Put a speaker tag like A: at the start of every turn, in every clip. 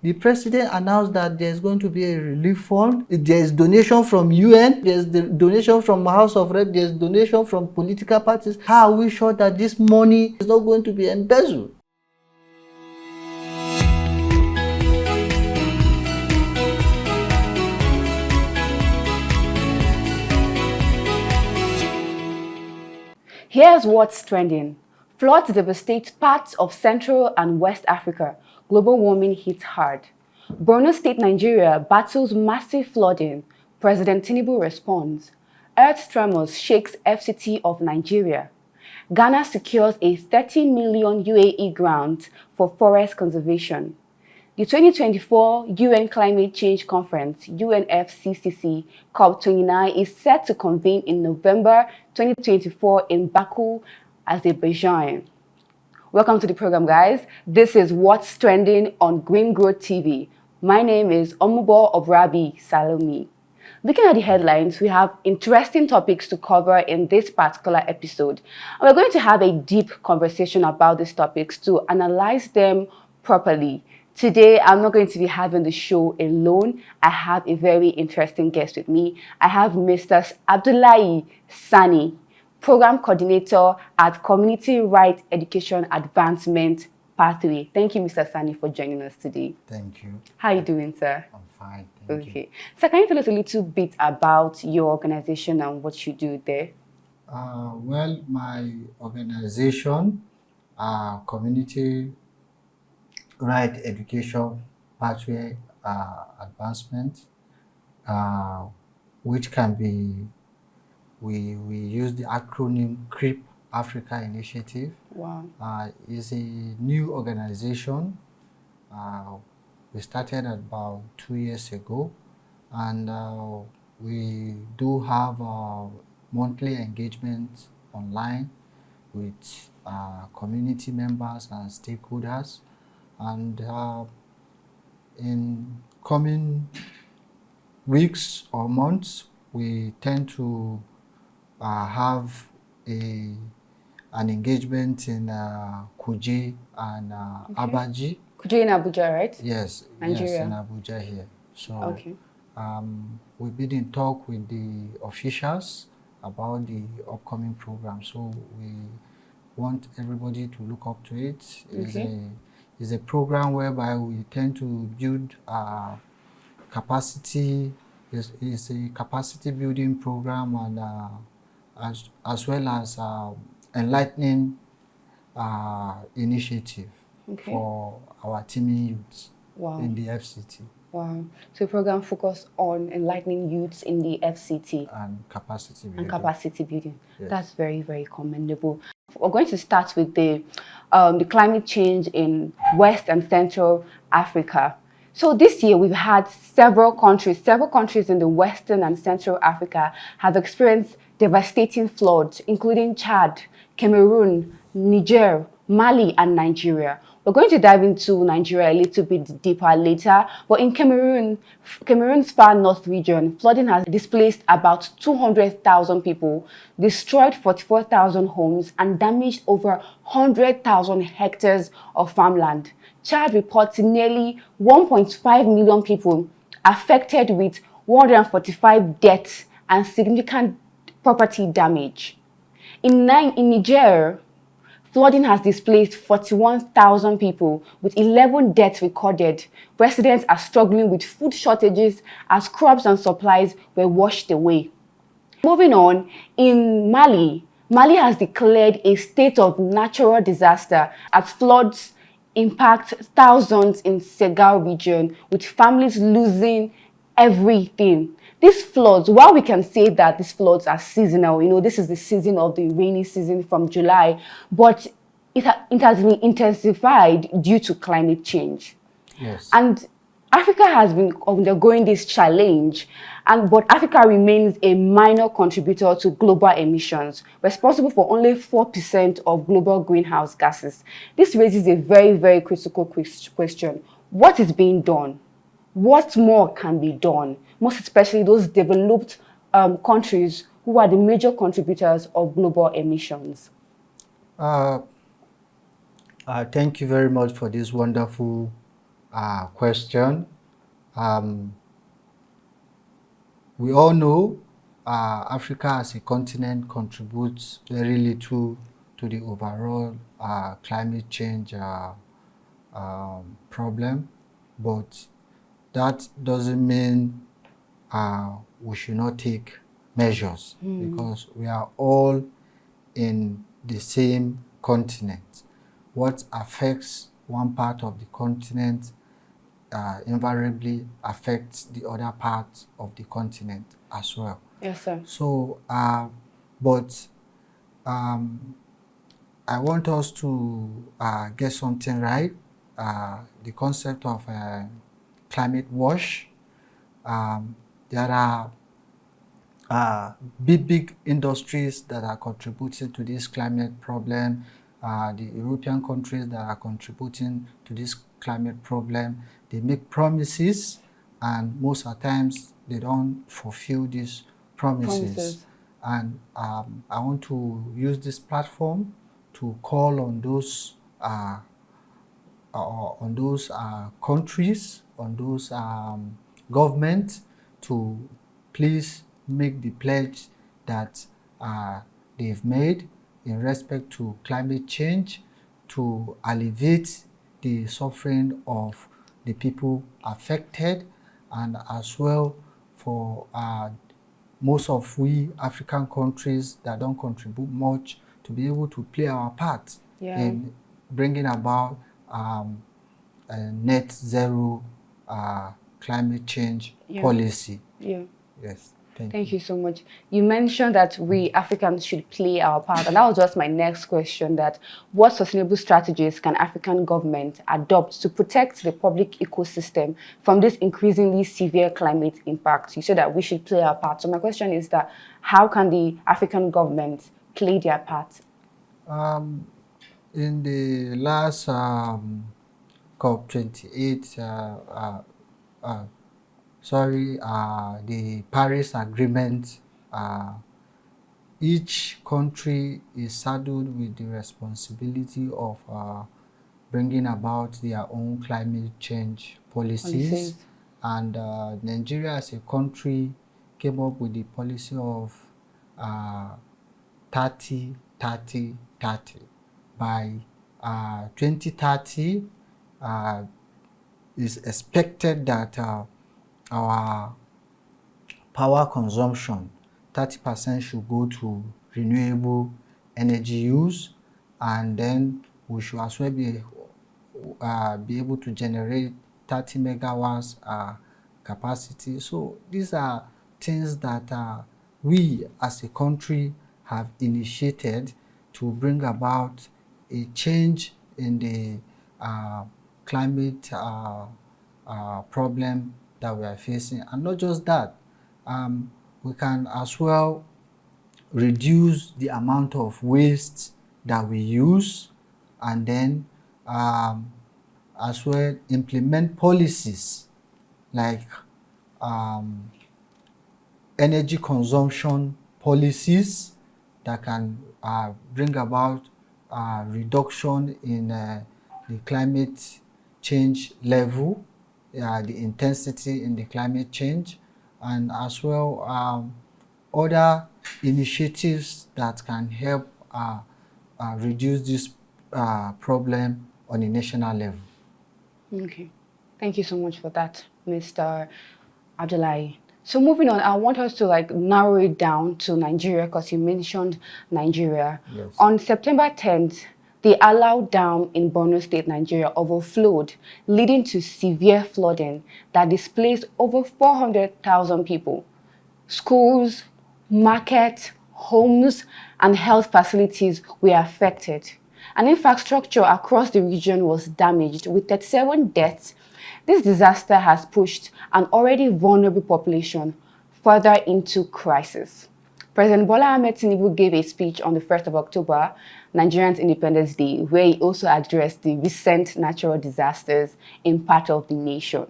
A: The president announced that there's going to be a relief fund. There's donation from UN, there's the donation from House of Rep, there's donation from political parties. How are we sure that this money is not going to be embezzled?
B: Here's what's trending. Floods devastate parts of Central and West Africa. Global warming hits hard. Borno State, Nigeria battles massive flooding. President Tinubu responds. Earth tremors shakes FCT of Nigeria. Ghana secures a 30 million UAE grant for forest conservation. The 2024 UN Climate Change Conference, UNFCCC COP29, is set to convene in November 2024 in Baku, Azerbaijan. Welcome to the program, guys. This is What's Trending on Green Growth TV. My name is Omubo Obirabi Salome. Looking at the headlines, we have interesting topics to cover in this particular episode. And we're going to have a deep conversation about these topics to analyze them properly. Today, I'm not going to be having the show alone. I have a very interesting guest with me. I have Mr. Abdullahi Sani, Program Coordinator at Community Rights Education Advancement Pathway. Thank you, Mr. Sani, for joining us today.
A: Thank you.
B: How are you doing, sir?
A: I'm fine, thank you.
B: So can you tell us a little bit about your organization and what you do there?
A: Well, my organization, Community Right Education Pathway Advancement, which can be, we use the acronym CRIP Africa Initiative.
B: Wow.
A: Is a new organization. We started about 2 years ago, and we do have monthly engagements online with community members and stakeholders. And in coming weeks or months, we tend to have an engagement in Kuje and Abaji.
B: Kuje in Abuja, right?
A: Yes,
B: Nigeria.
A: Yes, in Abuja here. So
B: okay.
A: We've been in talk with the officials about the upcoming program. So we want everybody to look up to it. It's a program whereby we tend to build capacity. It's a capacity building program, and as well as enlightening initiative for our teaming youths in the FCT.
B: Wow. So the program focused on enlightening youths in the FCT.
A: And capacity building.
B: Yes. That's very, very commendable. We're going to start with the climate change in West and Central Africa. So this year we've had several countries in the Western and Central Africa have experienced devastating floods, including Chad, Cameroon, Niger, Mali, and Nigeria. We're going to dive into Nigeria a little bit deeper later, but in Cameroon's far north region, flooding has displaced about 200,000 people, destroyed 44,000 homes, and damaged over 100,000 hectares of farmland. Chad reports nearly 1.5 million people affected, with 145 deaths and significant property damage. In Niger, flooding has displaced 41,000 people, with 11 deaths recorded. Residents are struggling with food shortages as crops and supplies were washed away. Moving on, in Mali has declared a state of natural disaster as floods impact thousands in Segal region, with families losing everything. These floods, while we can say that these floods are seasonal, this is the season of the rainy season from July, but it has been intensified due to climate change.
A: Yes.
B: And Africa has been undergoing this challenge, but Africa remains a minor contributor to global emissions, responsible for only 4% of global greenhouse gases. This raises a very, very critical question. What is being done? What more can be done? Most especially those developed countries who are the major contributors of global emissions.
A: Thank you very much for this wonderful question. We all know Africa as a continent contributes very little to the overall climate change problem, but that doesn't mean we should not take measures, because we are all in the same continent. What affects one part of the continent invariably affects the other parts of the continent as well.
B: Yes, sir.
A: So, but I want us to get something right. The concept of climate wash. There are big industries that are contributing to this climate problem. The European countries that are contributing to this climate problem, they make promises, and most of the times they don't fulfill these promises. And I want to use this platform to call on those countries, on those governments, to please make the pledge that they've made in respect to climate change, to alleviate the suffering of the people affected, and as well for most of we African countries that don't contribute much to be able to play our part in bringing about a net zero climate change policy. Yes.
B: Thank you so much. You mentioned that we Africans should play our part, and that was just my next question, that what sustainable strategies can African government adopt to protect the public ecosystem from this increasingly severe climate impact? You said that we should play our part. So my question is that how can the African government play their part?
A: In the last COP28, the Paris Agreement, each country is saddled with the responsibility of bringing about their own climate change policies. And Nigeria as a country came up with the policy of 30, 30, 30. By 2030, it's expected that our power consumption, 30% should go to renewable energy use, and then we should as well be able to generate 30 megawatts capacity. So these are things that we as a country have initiated to bring about a change in the climate problem that we are facing. And not just that, we can as well reduce the amount of waste that we use, and then as well implement policies like energy consumption policies that can bring about reduction in the climate change level, the intensity in the climate change, and as well other initiatives that can help reduce this problem on a national level.
B: Okay, thank you so much for that, Mr. Abdullahi. So moving on, I want us to narrow it down to Nigeria, because you mentioned Nigeria.
A: Yes.
B: On September 10th, the Alau Dam in Borno State, Nigeria, overflowed, leading to severe flooding that displaced over 400,000 people. Schools, markets, homes, and health facilities were affected. And infrastructure across the region was damaged, with 37 deaths. This disaster has pushed an already vulnerable population further into crisis. President Bola Ahmed Tinubu gave a speech on the 1st of October, Nigerian's Independence Day, where he also addressed the recent natural disasters in part of the nation.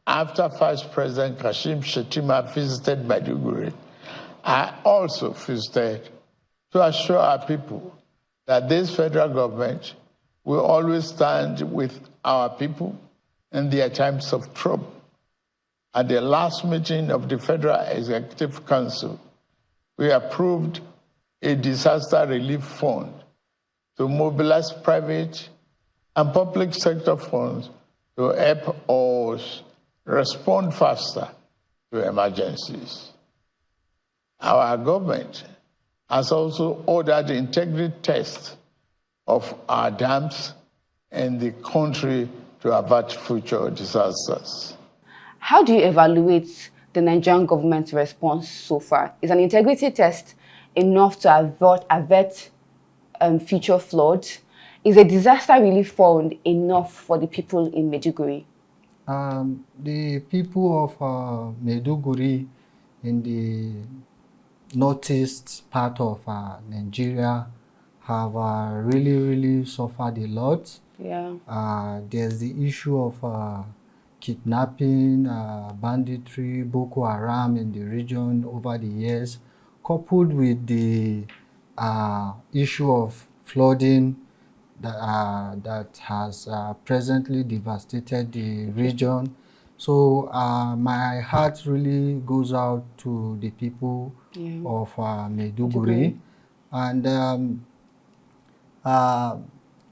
C: After Vice President Kashim Shettima visited Maiduguri, I also visited to assure our people that this federal government will always stand with our people in their times of trouble. At the last meeting of the Federal Executive Council, we approved a disaster relief fund to mobilize private and public sector funds to help us respond faster to emergencies. Our government has also ordered integrity tests of our dams in the country to avert future disasters.
B: How do you evaluate the Nigerian government's response so far? Is an integrity test enough to avert future floods? Is a disaster relief fund enough for the people in Maiduguri?
A: The people of Maiduguri in the northeast part of Nigeria have really suffered a lot.
B: Yeah.
A: There's the issue of kidnapping, banditry, Boko Haram in the region over the years, coupled with the issue of flooding that has presently devastated the region. So my heart really goes out to the people of Maiduguri. And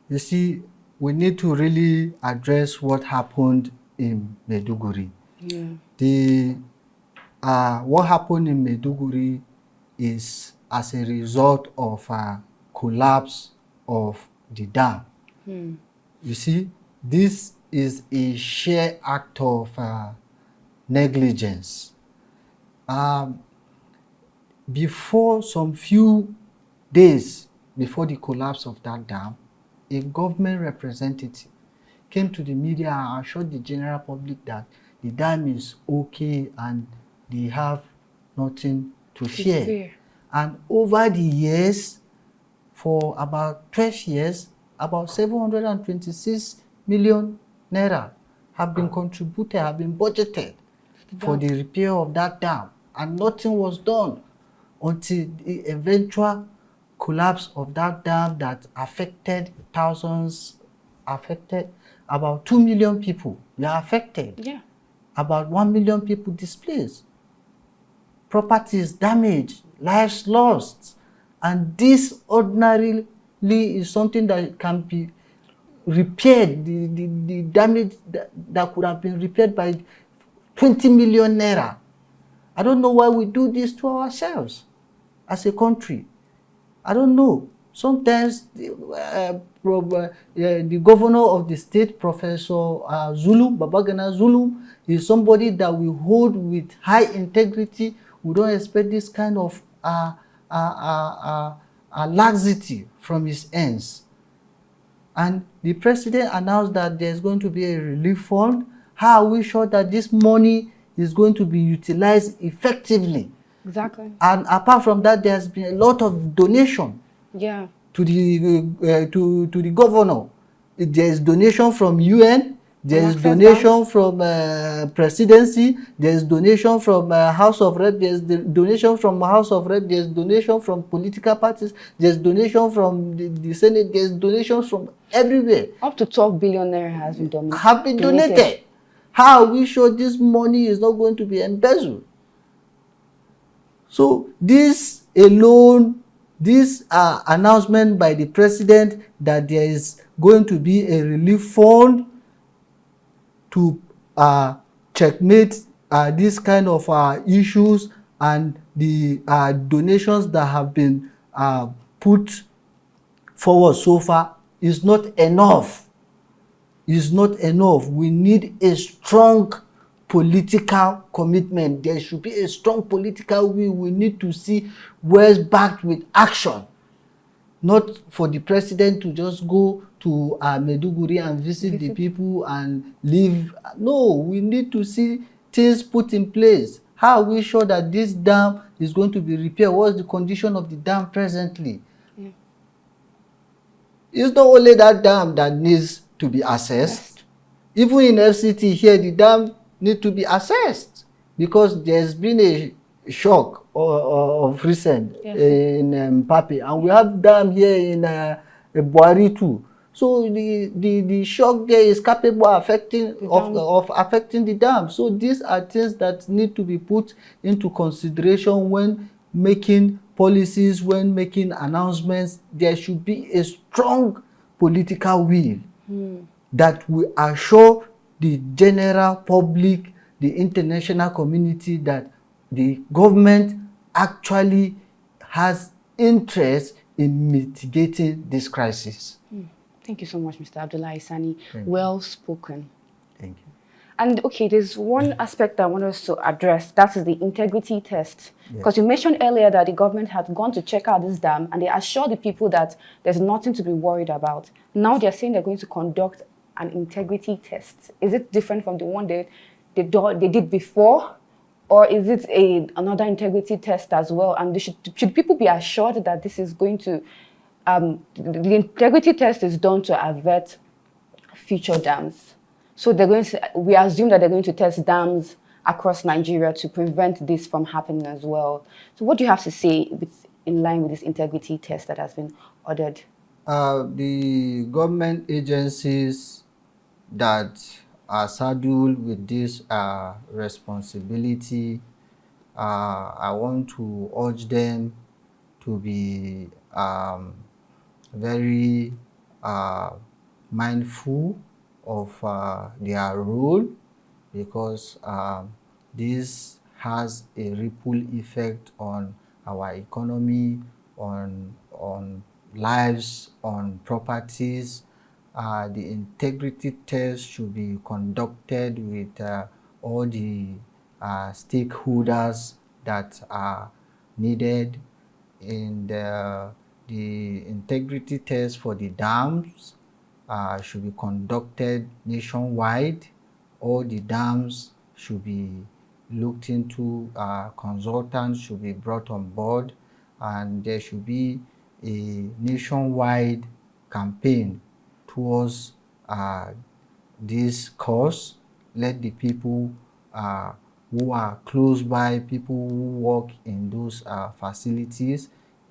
A: you see, we need to really address what happened in Maiduguri. What happened in Maiduguri is as a result of collapse of the dam. You see, this is a sheer act of negligence. Before some few days before the collapse of that dam, a government representative came to the media and assured the general public that the dam is okay and they have nothing to fear. And over the years, for about 12 years, about 726 million naira have been contributed, have been budgeted for the repair of that dam, and nothing was done until the eventual collapse of that dam that affected thousands, affected about 2 million people were affected.
B: Yeah.
A: About 1 million people displaced, properties damaged, lives lost. And this ordinarily is something that can be repaired, the damage that could have been repaired by 20 million naira. I don't know why we do this to ourselves as a country. I don't know. Sometimes the governor of the state, Professor Zulu, Babagana Zulu, is somebody that we hold with high integrity. We don't expect this kind of laxity from his ends. And the president announced that there's going to be a relief fund. How are we sure that this money is going to be utilized effectively?
B: Exactly.
A: And apart from that, there's been a lot of donation to the governor. There's donation from UN, there's donation from presidency, there's donation from House of Rep, there's donation from House of Rep, there's donation from political parties, there's donation from the Senate, there's donations from everywhere.
B: Up to 12 billion naira has been donated.
A: Have been donated. How are we sure this money is not going to be embezzled? So this alone, this announcement by the president that there is going to be a relief fund to checkmate this kind of issues, and the donations that have been put forward so far is not enough. Is not enough. We need a strong political commitment. There should be a strong political will. We need to see words backed with action. Not for the president to just go to Maiduguri and visit the people and leave. No, we need to see things put in place. How are we sure that this dam is going to be repaired? What's the condition of the dam presently? Yeah. It's not only that dam that needs to be assessed. Even in FCT here, the dam needs to be assessed because there's been a shock of recent in Papi, and we have dam here in Buhari too. So the shock there is capable of affecting the dam. So these are things that need to be put into consideration when making policies, when making announcements. There should be a strong political will that will assure the general public, the international community, that the government actually has interest in mitigating this crisis.
B: Thank you so much, Mr. Abdullahi Sani. Well spoken.
A: Thank you.
B: And okay, there's one aspect I want us to address. That is the integrity test. Because you mentioned earlier that the government had gone to check out this dam and they assured the people that there's nothing to be worried about. Now they're saying they're going to conduct an integrity test. Is it different from the one they did before? Or is it another integrity test as well? And should people be assured that this is going to the integrity test is done to avert future dams. So we assume that they're going to test dams across Nigeria to prevent this from happening as well. So what do you have to say in line with this integrity test that has been ordered?
A: The government agencies that are saddled with this responsibility, I want to urge them to be very mindful of their role, because this has a ripple effect on our economy, on lives, on properties. The integrity test should be conducted with all the stakeholders that are needed. In the integrity test for the dams should be conducted nationwide. All the dams should be looked into, consultants should be brought on board, and there should be a nationwide campaign towards this cause. Let the people who are close by, people who work in those facilities,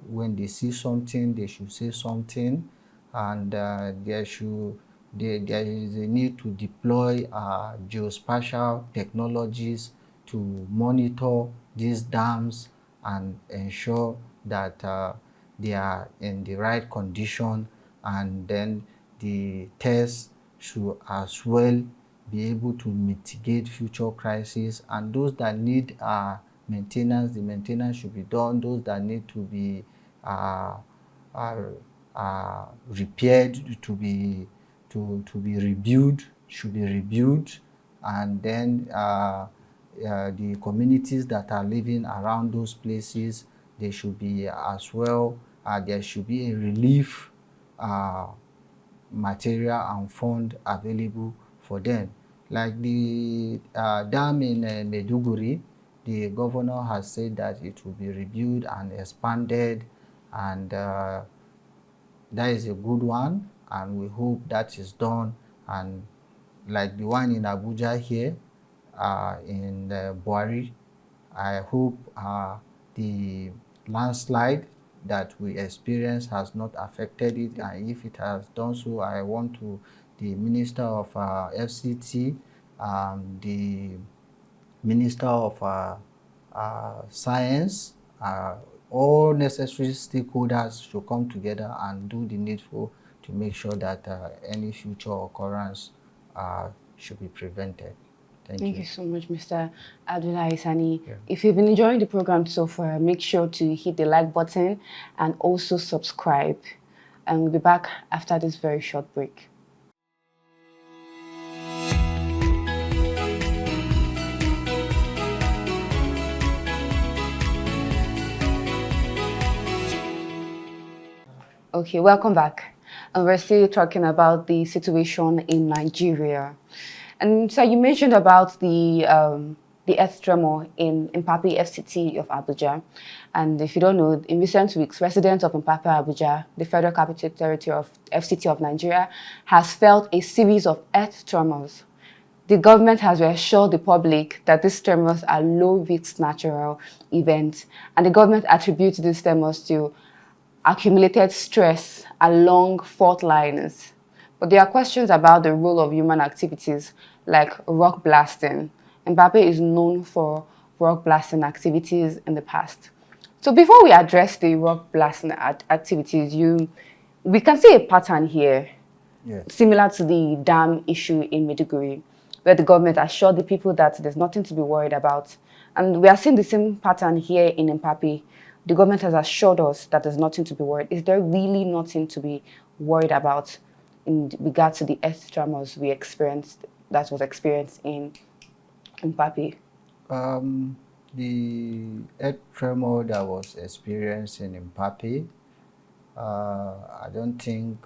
A: when they see something, they should say something, and there is a need to deploy geospatial technologies to monitor these dams and ensure that they are in the right condition, and then the test should as well be able to mitigate future crises. And those that need maintenance, the maintenance should be done. Those that need to be repaired, to be rebuilt, should be rebuilt. And then the communities that are living around those places, they should be as well, there should be a relief material and fund available for them. Like the dam in Maiduguri, the governor has said that it will be rebuilt and expanded, and that is a good one, and we hope that is done. And like the one in Abuja here, in Buhari, I hope the landslide that we experienced has not affected it, and if it has done so, I want the Minister of FCT, the Minister of Science, all necessary stakeholders should come together and do the needful to make sure that any future occurrence should be prevented. Thank you
B: so much, Mr. Abdullahi Sani. Yeah. If you've been enjoying the program so far, make sure to hit the like button and also subscribe. And we'll be back after this very short break. Okay, welcome back. And we're still talking about the situation in Nigeria. And so you mentioned about the earth tremor in Mpapi FCT of Abuja. And if you don't know, in recent weeks, residents of Mpapi, Abuja, the Federal Capital Territory of FCT of Nigeria, has felt a series of earth tremors. The government has reassured the public that these tremors are low-risk natural events, and the government attributes these tremors to accumulated stress along fault lines. But there are questions about the role of human activities like rock blasting. Mbappe is known for rock blasting activities in the past. So before we address the rock blasting activities, we can see a pattern here,
A: Yes.
B: similar to the dam issue in Maiduguri, where the government assured the people that there's nothing to be worried about. And we are seeing the same pattern here in Mpapi. The government has assured us that there's nothing to be worried. Is there really nothing to be worried about in regard to the earth tremors that was experienced in Mpapi?
A: The earth tremor that was experienced in Mpapi, I don't think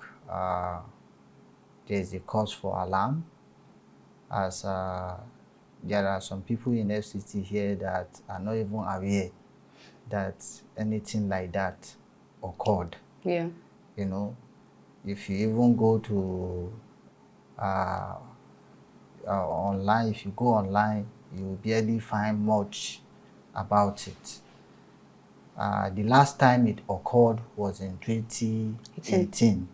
A: there's a cause for alarm, as there are some people in FCT here that are not even aware that anything like that occurred.
B: Yeah.
A: You know, if you even go to online, if you go online, you barely find much about it. The last time it occurred was in 2018.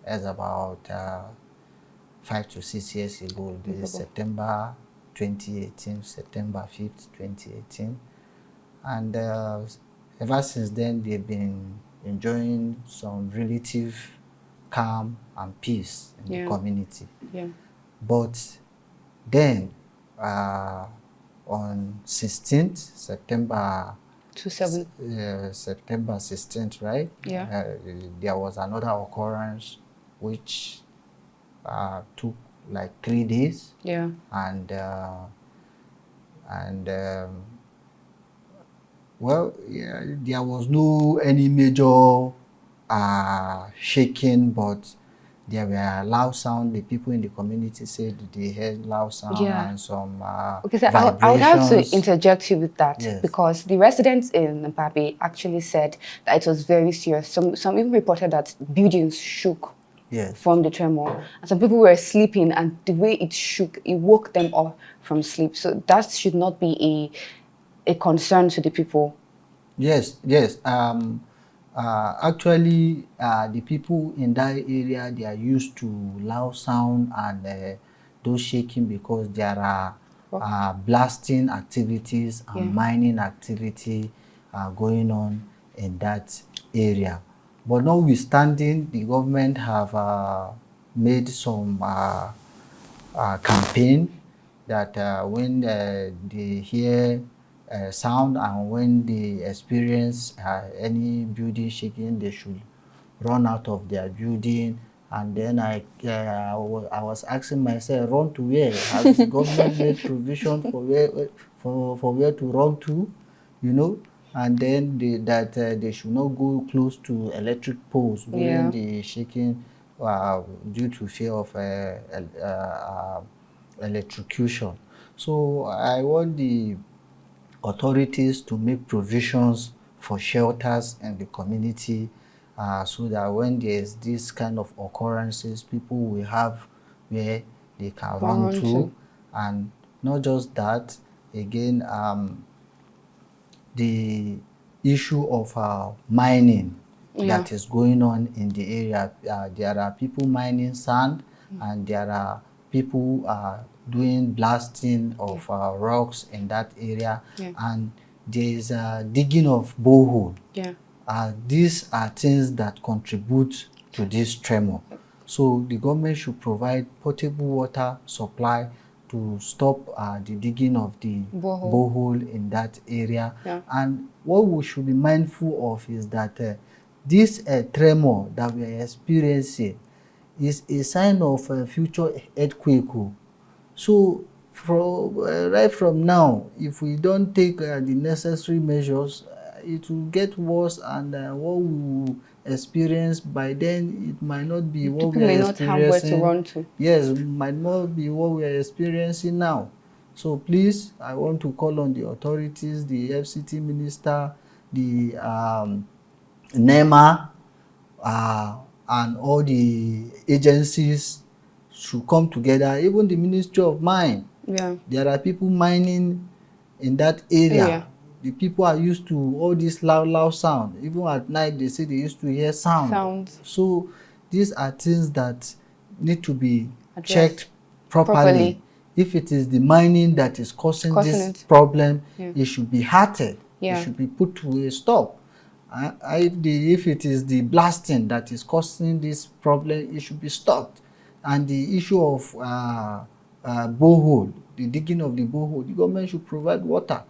A: That's about 5 to 6 years ago. This is September 2018, September 5th, 2018. And ever since then, they've been enjoying some relative calm and peace in the community.
B: Yeah.
A: But then, on 16th, September 16th, right?
B: Yeah.
A: There was another occurrence which took like 3 days.
B: Yeah.
A: And well, yeah, there was no any major shaking, but there were loud sound. The people in the community said they heard loud sound and some vibrations.
B: I would have to interject you with that.
A: Yes.
B: Because the residents in Mpapi actually said that it was very serious. Some even reported that buildings shook from the tremor. And some people were sleeping, and the way it shook, it woke them up from sleep. So that should not be a concern to the people.
A: Yes, yes. Actually, the people in that area, they are used to loud sound and those shaking, because there are blasting activities and mining activity going on in that area. But notwithstanding, the government have made some campaign that when they hear sound and when they experience any building shaking, they should run out of their building. And then I was asking myself, run to where? Has the government made provision for where to run to, you know? And then they should not go close to electric poles during the shaking due to fear of electrocution. So I want the authorities to make provisions for shelters in the community, so that when there's this kind of occurrences, people will have where they can run to. And not just that, again, the issue of mining that is going on in the area. There are people mining sand, and there are people doing blasting of rocks in that area, and there is digging of borehole. These are things that contribute to this tremor. So the government should provide potable water supply to stop the digging of the borehole in that area. And what we should be mindful of is that this tremor that we are experiencing is a sign of a future earthquake. So right from now, if we don't take the necessary measures, it will get worse, and what we will experience by then, it might not be what we are experiencing. People may not have where to run to. Yes, it might not be what we are experiencing now. So please, I want to call on the authorities, the FCT minister, the NEMA, and all the agencies should come together. Even the Ministry of Mine. There are people mining in that area. The people are used to all this loud sound. Even at night, they say they used to hear sounds. So these are things that need to be
B: Addressed
A: checked properly. If it is the mining that is causing this problem, it should be halted. It should be put to a stop. If it is the blasting that is causing this problem, it should be stopped. And the issue of borehole, the digging of the borehole, the government should provide water.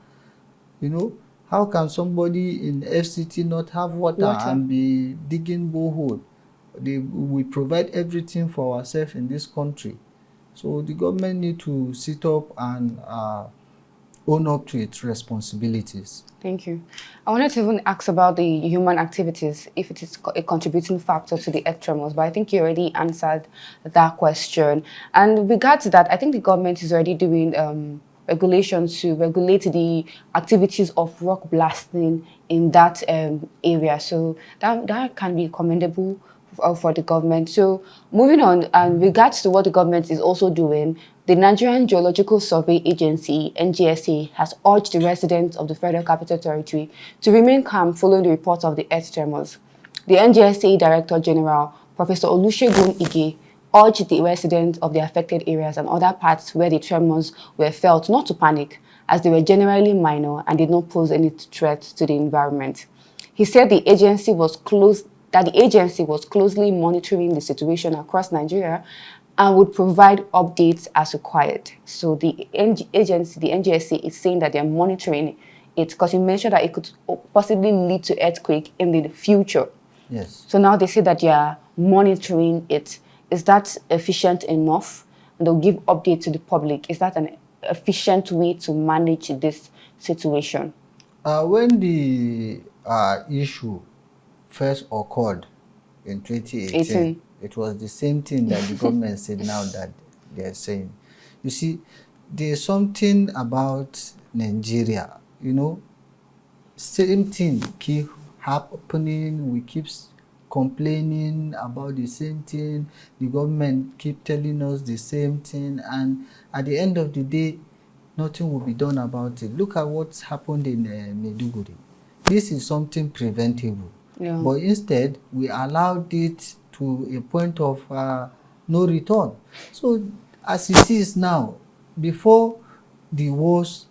A: You know, how can somebody in FCT not have water and be digging borehole? We provide everything for ourselves in this country. So the government need to sit up and own up to its responsibilities.
B: Thank you. I wanted to even ask about the human activities, if it is a contributing factor to the earth tremors, but I think you already answered that question. And with regard to that, I think the government is already doing regulations to regulate the activities of rock blasting in that area. So that can be commendable for the government. So moving on, and regards to what the government is also doing, the Nigerian Geological Survey Agency, NGSA, has urged the residents of the Federal Capital Territory to remain calm following the report of the earth tremors. The NGSA Director General, Professor Olusegun Ige, urged the residents of the affected areas and other parts where the tremors were felt not to panic, as they were generally minor and did not pose any threat to the environment. He said the agency was closely monitoring the situation across Nigeria and would provide updates as required. So the agency, the NGSA, is saying that they're monitoring it because you mentioned that it could possibly lead to earthquake in the future.
A: Yes.
B: So now they say that they are monitoring it. Is that efficient enough? And they'll give update to the public. Is that an efficient way to manage this situation?
A: When the issue first occurred in 2018, it was the same thing that the government said now that they're saying. You see, there's something about Nigeria, you know, same thing keep happening. We keep complaining about the same thing. The government keep telling us the same thing, and at the end of the day, nothing will be done about it. Look at what's happened in Maiduguri. This is something preventable.
B: Yeah.
A: But instead, we allowed it to a point of no return. So as it is now, before the worst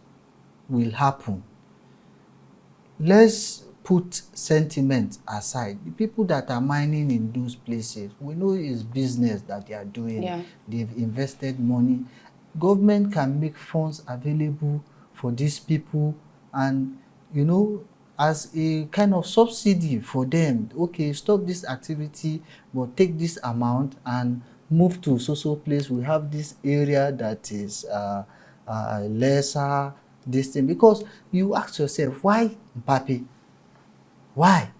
A: will happen, let's put sentiment aside. The people that are mining in those places, we know it's business that they are doing.
B: Yeah.
A: They've invested money. Government can make funds available for these people, and, you know, as a kind of subsidy for them. Okay, stop this activity, but take this amount and move to so place. We have this area that is lesser this thing. Because you ask yourself, why Mpape? Why?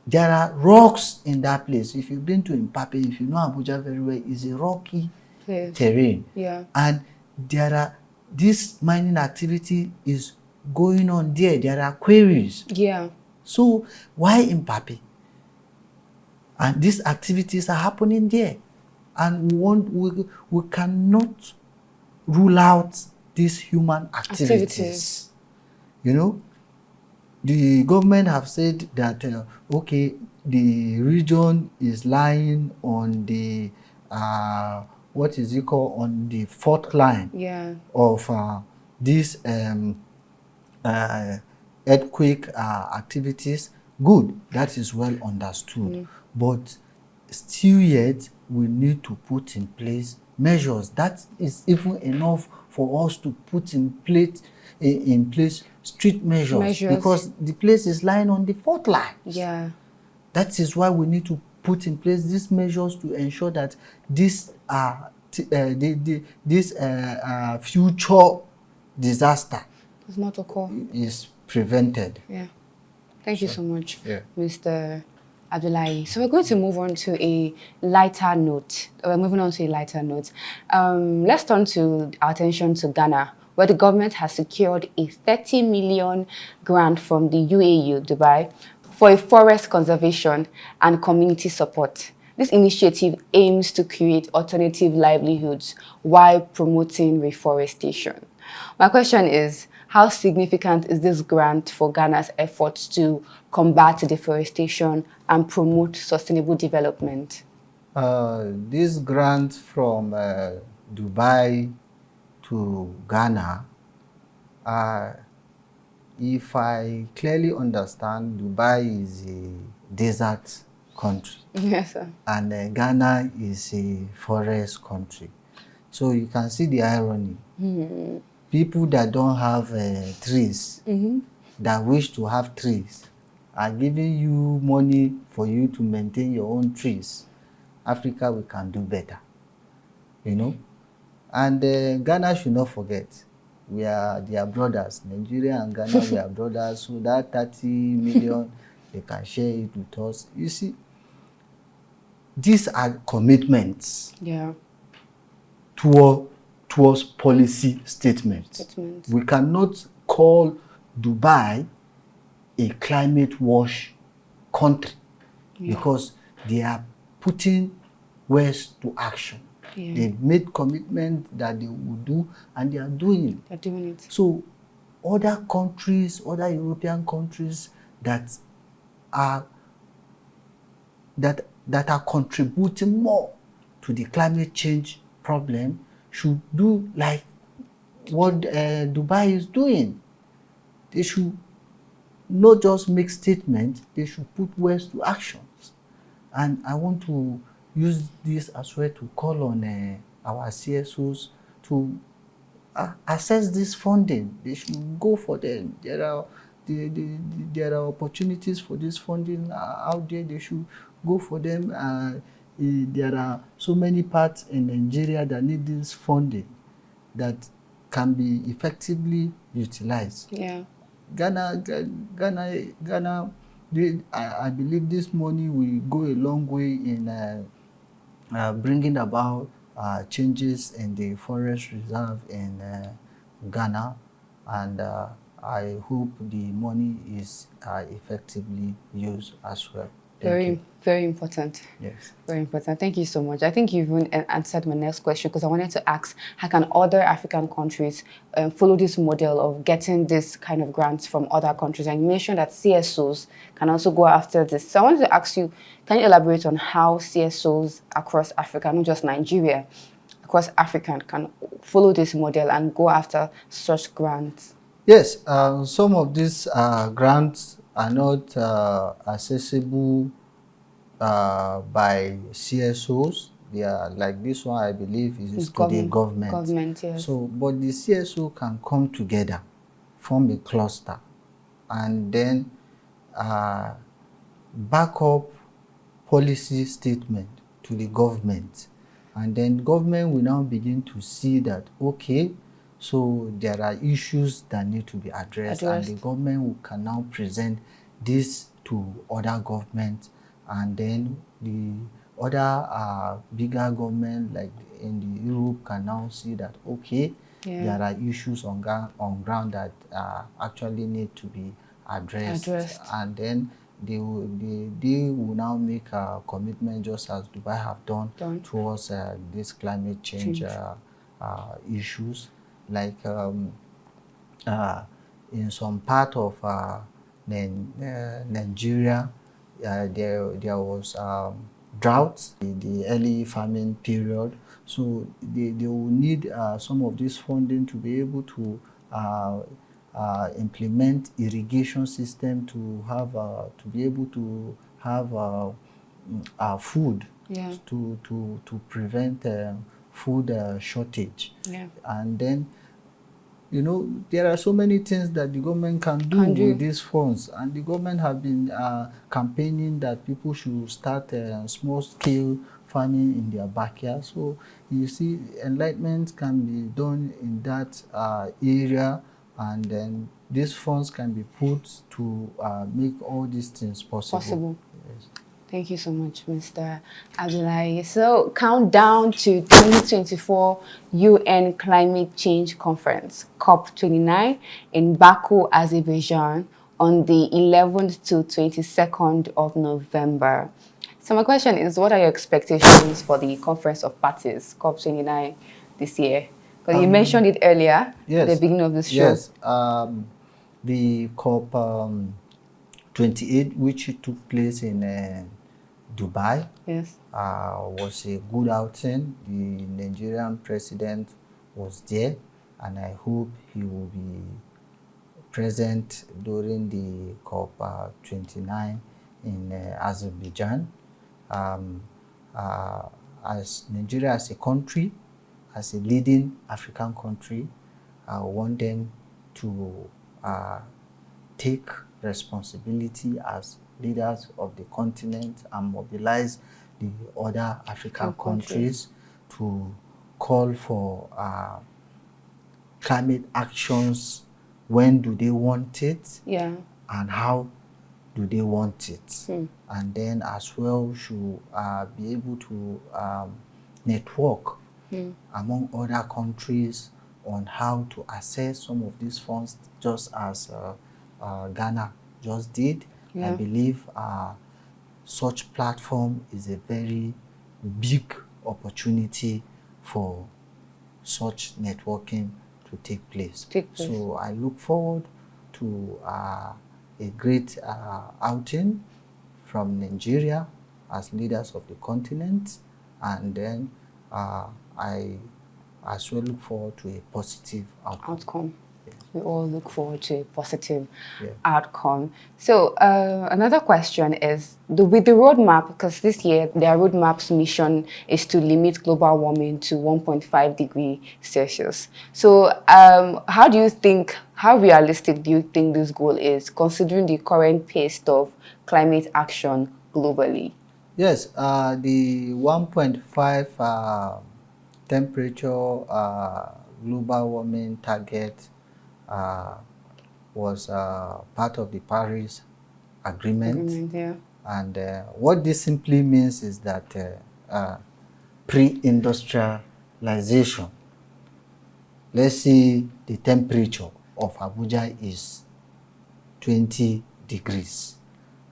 A: There are rocks in that place. If you've been to Mpape, if you know Abuja very well, it's a rocky terrain.
B: Yeah.
A: And there are, this mining activity is going on there. There are quarries.
B: Yeah.
A: So why Mpape? And these activities are happening there. And we cannot rule out these human activities. You know, the government have said that, okay, the region is lying on the, what is it called, on the fault line of these earthquake activities. Good, that is well understood. But still yet, we need to put in place measures. That is even enough for us to put in place strict measures, because the place is lying on the fault line.
B: Yeah.
A: That is why we need to put in place these measures to ensure that this future disaster
B: does not occur,
A: is prevented.
B: Yeah. Thank you so much, Mr. Abdullahi. So we're going to move on to a lighter note. We're moving on to a lighter note. Let's turn our attention to Ghana, where the government has secured a 30 million grant from the UAE, Dubai, for a forest conservation and community support. This initiative aims to create alternative livelihoods while promoting reforestation. My question is, how significant is this grant for Ghana's efforts to combat deforestation and promote sustainable development?
A: This grant from Dubai to Ghana, if I clearly understand, Dubai is a desert country.
B: Yes, sir.
A: And Ghana is a forest country. So you can see the irony. People that don't have trees, that wish to have trees, are giving you money for you to maintain your own trees. Africa, we can do better, you know. And Ghana should not forget, we are their brothers. Nigeria and Ghana, we are brothers. So that 30 million, they can share it with us. You see, these are commitments.
B: Yeah.
A: Towards policy statements. We cannot call Dubai a climate wash country because they are putting West to action. They made commitment that they would do, and they are doing it.
B: They're doing it.
A: So other countries, other European countries that are contributing more to the climate change problem should do like what Dubai is doing. They should not just make statements, they should put words to actions. And I want to use this as well to call on our CSOs to assess this funding. They should go for them. There are opportunities for this funding out there. They should go for them. There are so many parts in Nigeria that need this funding that can be effectively utilized.
B: Yeah.
A: Ghana, I believe this money will go a long way in bringing about changes in the forest reserve in Ghana, and I hope the money is effectively used as well.
B: Very important.
A: Yes.
B: Very important. Thank you so much. I think you've even answered my next question, because I wanted to ask, how can other African countries follow this model of getting this kind of grants from other countries? And you mentioned that CSOs can also go after this. So I wanted to ask you, can you elaborate on how CSOs across Africa, not just Nigeria, across Africa, can follow this model and go after such grants?
A: Yes, some of these grants are not accessible by CSOs. They are like this one, I believe, is to the government.
B: Yes.
A: So, but the CSO can come together, form a cluster, and then back up policy statement to the government. And then government will now begin to see that, okay, so there are issues that need to be addressed. And the government can now present this to other governments, and then the other bigger government like in the Europe can now see that, okay, there are issues on ground that actually need to be addressed. And then they will now make a commitment, just as Dubai have done. Towards this climate change issues. Like in some part of Nigeria, there was drought, the early farming period. So they will need some of this funding to be able to implement irrigation system to have to be able to have food to prevent food shortage. And then, you know, there are so many things that the government can do with these funds, and the government have been campaigning that people should start small-scale farming in their backyard. So you see, enlightenment can be done in that area, and then these funds can be put to make all these things possible. Yes.
B: Thank you so much, Mr. Abdullahi. So, countdown to 2024 UN Climate Change Conference, COP29, in Baku, Azerbaijan, on the 11th to 22nd of November. So my question is, what are your expectations for the Conference of Parties, COP29, this year? Because you mentioned it earlier at the beginning of this show.
A: Yes, the COP28, which took place in Dubai.
B: Yes.
A: Was a good outing. The Nigerian president was there, and I hope he will be present during the COP29 in Azerbaijan. Um, as Nigeria as a country, as a leading African country, I want them to take responsibility as leaders of the continent and mobilize the other African countries to call for climate actions. When do they want it?
B: Yeah.
A: And how do they want it? And then as well should be able to network among other countries on how to access some of these funds, just as Ghana just did. I believe such platform is a very big opportunity for such networking to take place. So I look forward to a great outing from Nigeria as leaders of the continent, and then I as well look forward to a positive outcome.
B: Yes. We all look forward to a positive outcome. So another question is, with the roadmap, because this year their roadmap's mission is to limit global warming to 1.5 degrees Celsius. So how realistic do you think this goal is, considering the current pace of climate action globally?
A: Yes, the 1.5 temperature global warming target was part of the Paris Agreement. And what this simply means is that pre-industrialization, let's say the temperature of Abuja is 20 degrees,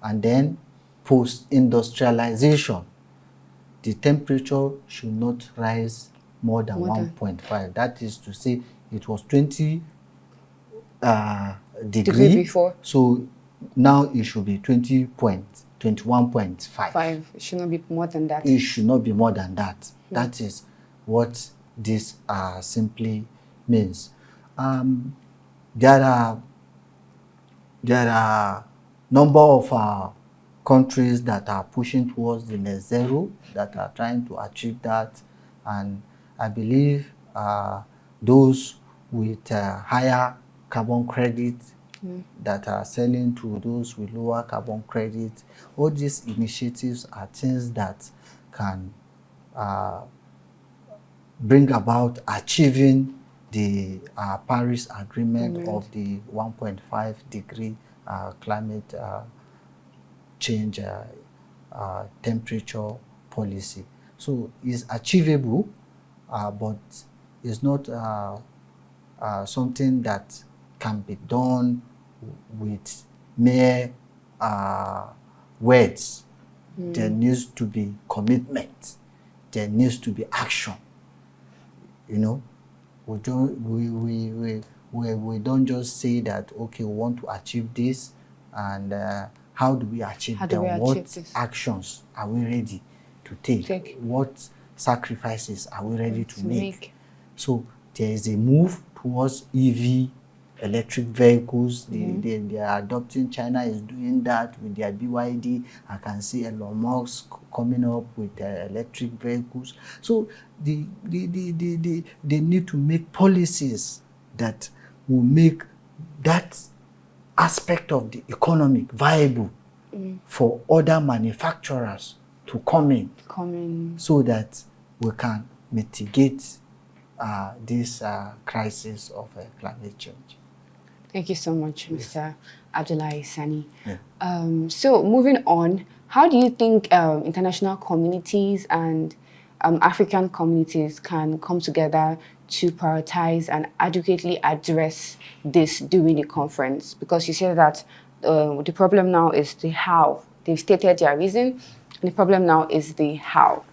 A: and then post-industrialization, the temperature should not rise more than 1.5. That is to say, it was 20 degree before. So now it should be 21.5.
B: It should not be more than that.
A: It should not be more than that. That is what this simply means. There are number of countries that are pushing towards the net zero, that are trying to achieve that, and I believe those with higher carbon credit that are selling to those with lower carbon credit, all these initiatives are things that can bring about achieving the Paris Agreement of the 1.5 degree climate change temperature policy. So it's achievable, but it's not something that can be done with mere words. There needs to be commitment. There needs to be action. You know, we don't just say that, okay, we want to achieve this, and how do we achieve them? What actions are we ready to take? What sacrifices are we ready to make? So there is a move towards EV, electric vehicles. They are adopting. China is doing that with their BYD. I can see Elon Musk coming up with electric vehicles. So they need to make policies that will make that aspect of the economic viable for other manufacturers to come in, so that we can mitigate this crisis of climate change.
B: Thank you so much, Mr. Abdullahi Sani. So moving on, how do you think international communities and African communities can come together to prioritize and adequately address this during the conference? Because you said that the problem now is the how. They've stated their reason. The problem now is the how.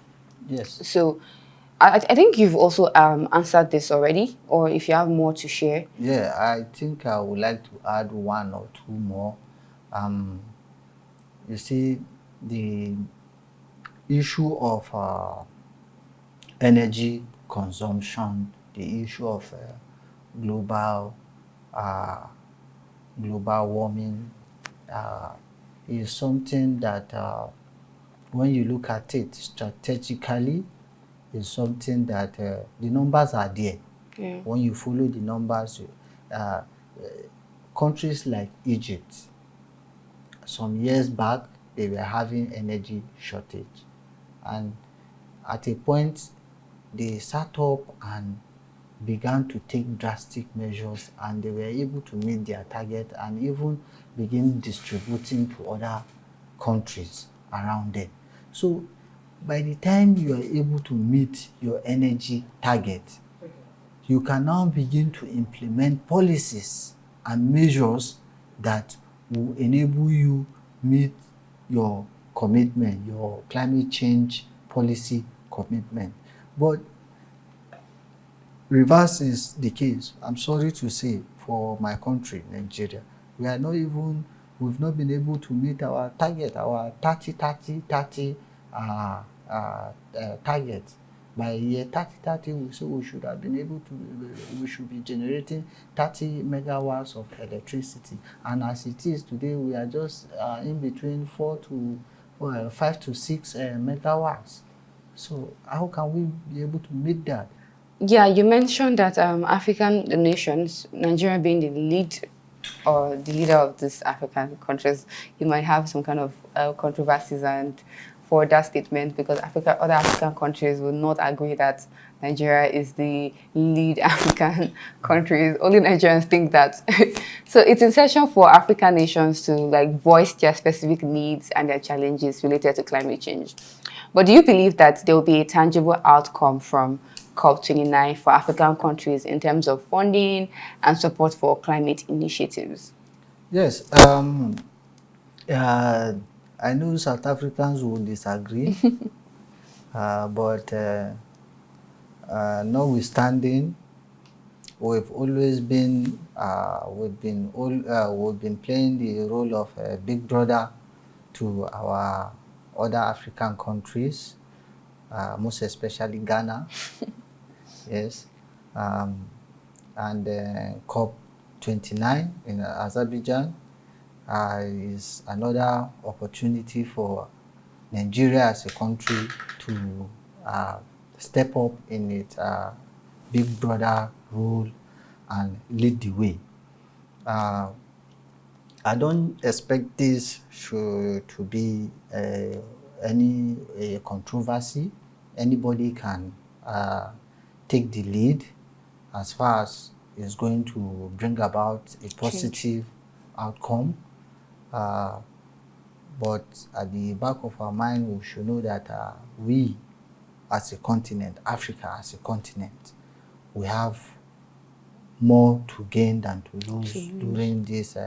A: Yes.
B: So I think you've also answered this already, or if you have more to share.
A: Yeah, I think I would like to add one or two more. You see, the issue of energy consumption, the issue of global global warming is something that when you look at it strategically, is something that the numbers are there.
B: Yeah.
A: When you follow the numbers, countries like Egypt, some years back, they were having energy shortage. And at a point, they sat up and began to take drastic measures, and they were able to meet their target and even begin distributing to other countries around them. So by the time you are able to meet your energy target, you can now begin to implement policies and measures that will enable you meet your commitment, your climate change policy commitment. But reverse is the case. I'm sorry to say, for my country, Nigeria, we've not been able to meet our target, our 30-30-30 target. By year 2030, we say we should have been able to, we should be generating 30 megawatts of electricity. And as it is today, we are just in between 5 to 6 megawatts. So how can we be able to meet that?
B: Yeah, you mentioned that African nations, Nigeria being the lead or the leader of these African countries, you might have some kind of controversies and for that statement, because other African countries will not agree that Nigeria is the lead African countries. Only Nigerians think that. So it's essential for African nations to like voice their specific needs and their challenges related to climate change. But do you believe that there will be a tangible outcome from COP29 for African countries in terms of funding and support for climate initiatives?
A: Yes, I know South Africans will disagree, but notwithstanding, we've always been we've been playing the role of a big brother to our other African countries, most especially Ghana. Yes, and COP29 in Azerbaijan is another opportunity for Nigeria as a country to step up in its big brother role and lead the way. I don't expect this to be any controversy. Anybody can take the lead as far as it's going to bring about a positive outcome. But at the back of our mind, we should know that we as a continent, Africa as a continent, we have more to gain than to lose during this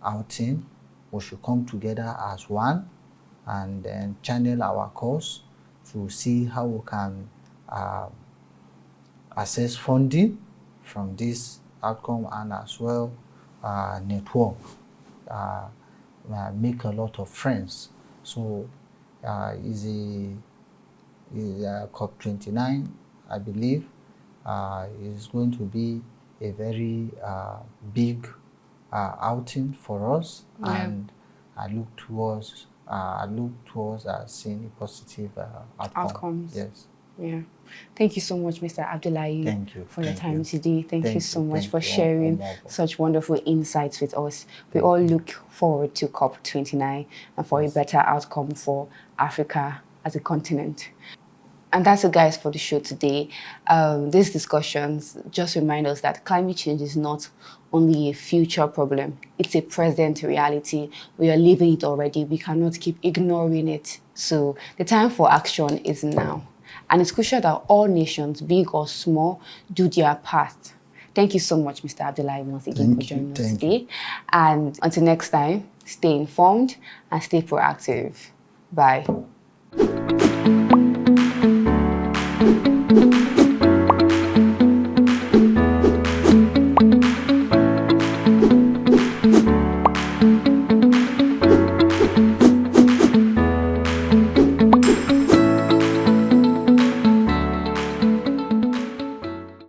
A: outing. We should come together as one and then channel our course to see how we can access funding from this outcome, and as well network, make a lot of friends. So COP29, I believe, is going to be a very big outing for us, and I look towards seeing a positive
B: outcomes.
A: Yes.
B: Yeah. Thank you so much, Mr. Abdullahi, for your time today. Thank you so much for sharing such wonderful insights with us. We all look forward to COP29 and for a better outcome for Africa as a continent. And that's it, guys, for the show today. These discussions just remind us that climate change is not only a future problem, it's a present reality. We are living it already. We cannot keep ignoring it. So the time for action is now. And it's crucial that all nations, big or small, do their part. Thank you so much, Mr. Abdullahi, once again for joining us today. And until next time, stay informed and stay proactive. Bye.